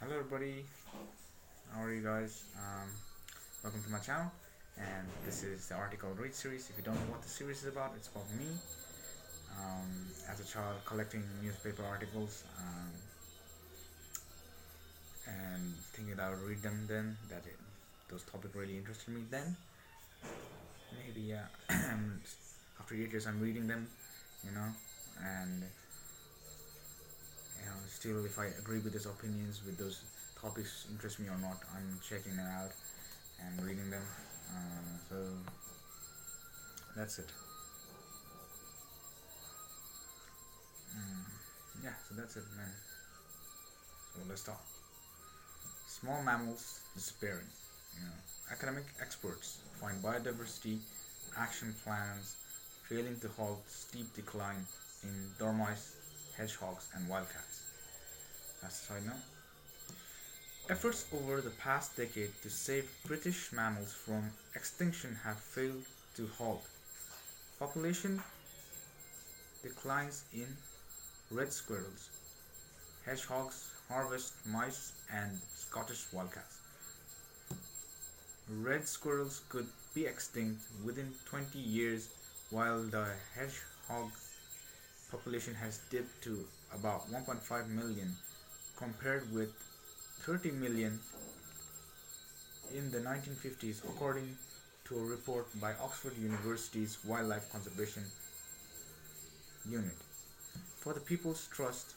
Hello everybody, how are you guys? Welcome to my channel, and this is the article read series. If you don't know what the series is about, it's about me as a child collecting newspaper articles and thinking that I would read them then. Those topics really interested me then. Maybe after 8 years I'm reading them, you know, and still if I agree with those opinions, with those topics interest me or not, I'm checking them out and reading them. So that's it. Yeah, so that's it, man. So let's talk. Small mammals disappearing. Academic experts find biodiversity action plans failing to halt steep decline in dormice, hedgehogs, and wildcats. That's the side note. Efforts over the past decade to save British mammals from extinction have failed to halt population declines in red squirrels, hedgehogs, harvest mice, and Scottish wildcats. Red squirrels could be extinct within 20 years, while the hedgehog population has dipped to about 1.5 million, compared with 30 million in the 1950s, according to a report by Oxford University's Wildlife Conservation Unit. For the People's Trust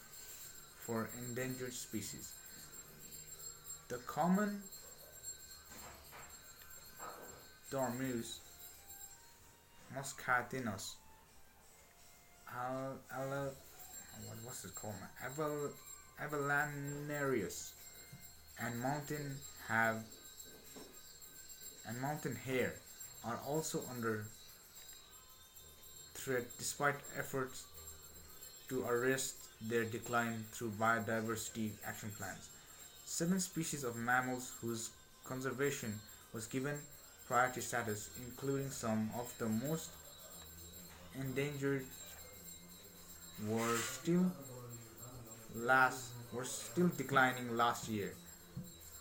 for Endangered Species, the common Dormeus muscatinus, what's it called? Avallanarius, and have mountain hare are also under threat despite efforts to arrest their decline through biodiversity action plans. 7 species of mammals whose conservation was given priority status, including some of the most endangered, were still declining last year,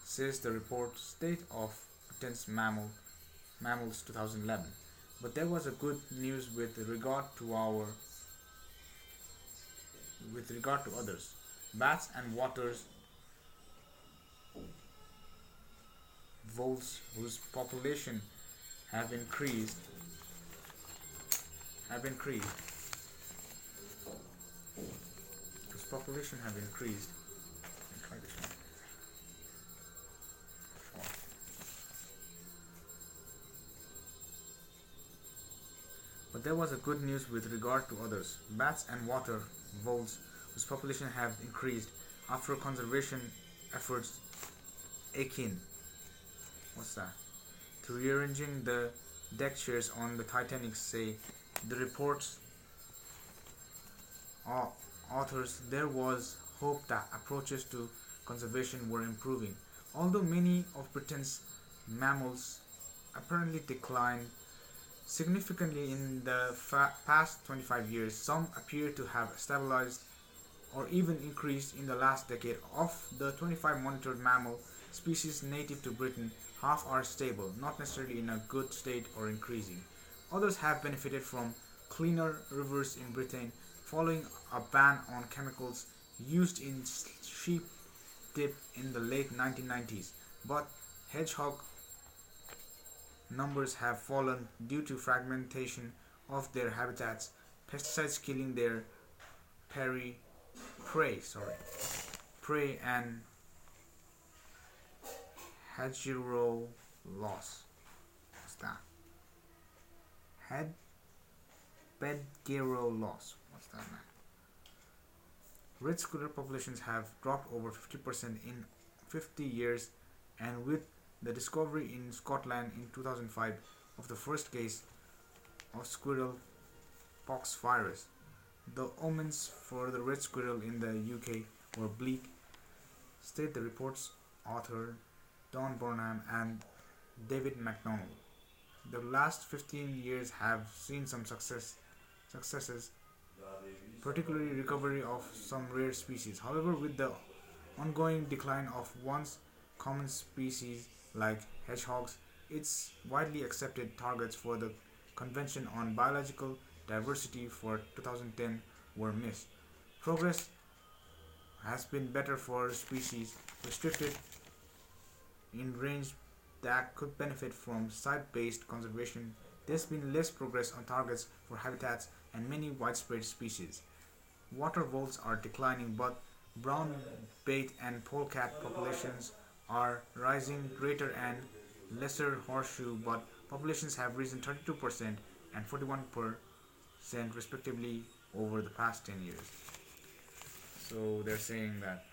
says the report State of Britain's Mammals 2011. But there was a good news with regard to others. Bats and water voles whose population have increased have increased whose population have increased. Let me try this one. But there was a good news with regard to others. Bats and water voles whose population have increased after conservation efforts akin what's that? To rearranging the deck chairs on the Titanic, say the report's authors. There was hope that approaches to conservation were improving. Although many of Britain's mammals apparently declined significantly in the past 25 years, some appear to have stabilized or even increased in the last decade. Of the 25 monitored mammal species native to Britain, half are stable, not necessarily in a good state or increasing. Others have benefited from cleaner rivers in Britain following a ban on chemicals used in sheep dip in the late 1990s. But hedgehog numbers have fallen due to fragmentation of their habitats, pesticides killing their prey, and hedgerow loss. What's that? Hedgerow loss. What's that, man? Red squirrel populations have dropped over 50% in 50 years, and with the discovery in Scotland in 2005 of the first case of squirrel pox virus, the omens for the red squirrel in the UK were bleak, state the report's author Don Burnham and David MacDonald. The last 15 years have seen some successes, particularly recovery of some rare species. However, with the ongoing decline of once common species like hedgehogs, its widely accepted targets for the Convention on Biological Diversity for 2010 were missed. Progress has been better for species restricted in range that could benefit from site-based conservation. There's been less progress on targets for habitats and many widespread species. Water voles are declining, but brown bait and polecat populations are rising. Greater and lesser horseshoe but populations have risen 32% and 41% respectively over the past 10 years. So they're saying that